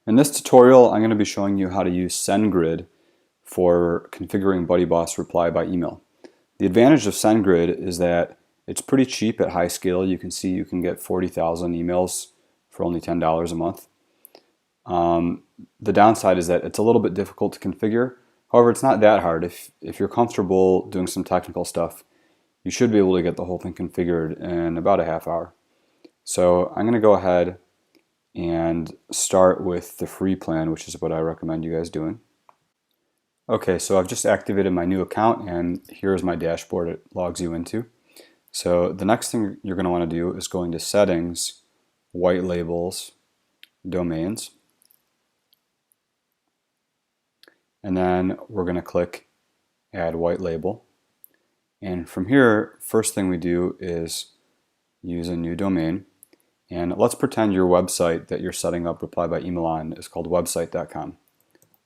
In this tutorial, I'm going to be showing you how to use SendGrid for configuring BuddyBoss reply by email. The advantage of SendGrid is that it's pretty cheap at high scale. You can see you can get 40,000 emails for only $10 a month. The downside is that it's a little bit difficult to configure. However, it's not that hard. If you're comfortable doing some technical stuff, you should be able to get the whole thing configured in about a half hour. So I'm going to go ahead and start with the free plan, which is what I recommend you guys doing. Okay, so I've just activated my new account, and here's my dashboard it logs you into. So the next thing you're going to want to do is go into Settings, White Labels, Domains, and then we're going to click Add White Label. And from here, first thing we do is use a new domain. And let's pretend your website that you're setting up reply by email on is called website.com.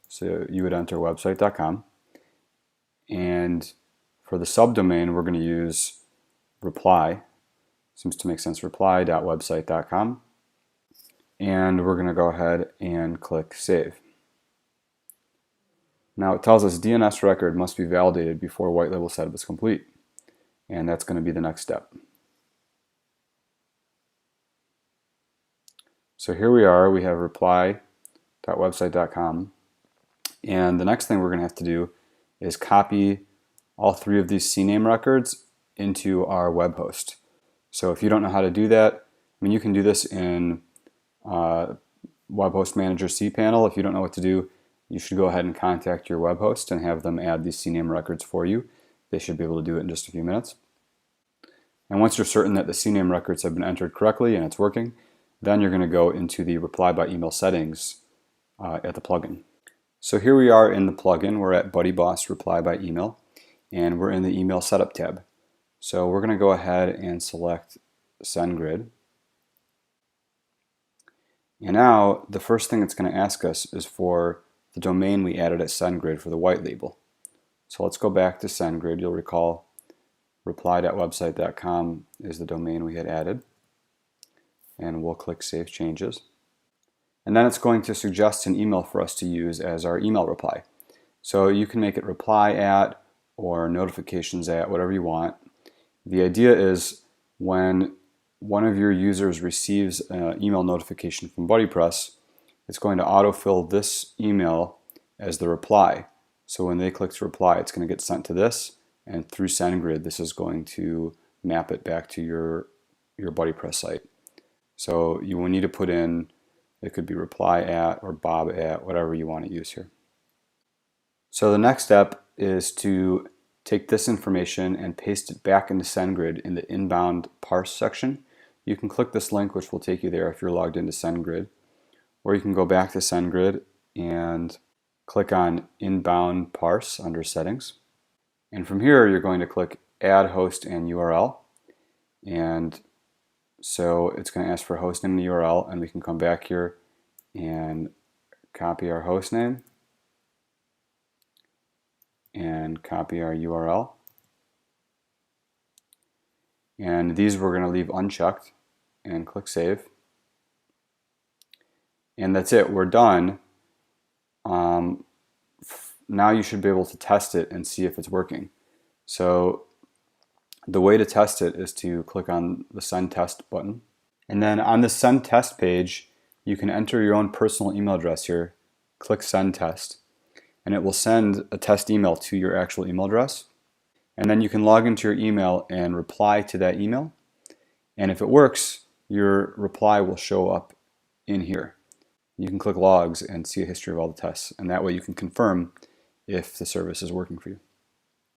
So you would enter website.com. And for the subdomain, we're going to use reply. Seems to make sense, reply.website.com. And we're going to go ahead and click Save. Now it tells us DNS record must be validated before white label setup is complete. And that's going to be the next step. So here we are, we have reply.website.com. And the next thing we're going to have to do is copy all three of these CNAME records into our web host. So if you don't know how to do that, I mean, you can do this in Web Host Manager cPanel. If you don't know what to do, you should go ahead and contact your web host and have them add these CNAME records for you. They should be able to do it in just a few minutes. And once you're certain that the CNAME records have been entered correctly and it's working, then you're going to go into the reply by email settings at the plugin. So here we are in the plugin. We're at BuddyBoss reply by email, and we're in the email setup tab. So we're going to go ahead and select SendGrid. And now the first thing it's going to ask us is for the domain we added at SendGrid for the white label. So let's go back to SendGrid. You'll recall reply.website.com is the domain we had added. And we'll click Save Changes. And then it's going to suggest an email for us to use as our email reply. So you can make it reply at or notifications at, whatever you want. The idea is when one of your users receives an email notification from BuddyPress, it's going to autofill this email as the reply. So when they click to reply, it's going to get sent to this, and through SendGrid, this is going to map it back to your BuddyPress site. So you will need to put in, it could be reply at or bob at, whatever you want to use here. So the next step is to take this information and paste it back into SendGrid in the inbound parse section. You can click this link, which will take you there if you're logged into SendGrid. Or you can go back to SendGrid and click on inbound parse under settings. And from here, you're going to click add host and URL. And so it's going to ask for host name and URL, and we can come back here and copy our host name and copy our URL. And these we're going to leave unchecked and click Save. And that's it, we're done. Now you should be able to test it and see if it's working. So the way to test it is to click on the Send Test button. And then on the Send Test page, you can enter your own personal email address here. Click Send Test. And it will send a test email to your actual email address. And then you can log into your email and reply to that email. And if it works, your reply will show up in here. You can click Logs and see a history of all the tests. And that way you can confirm if the service is working for you.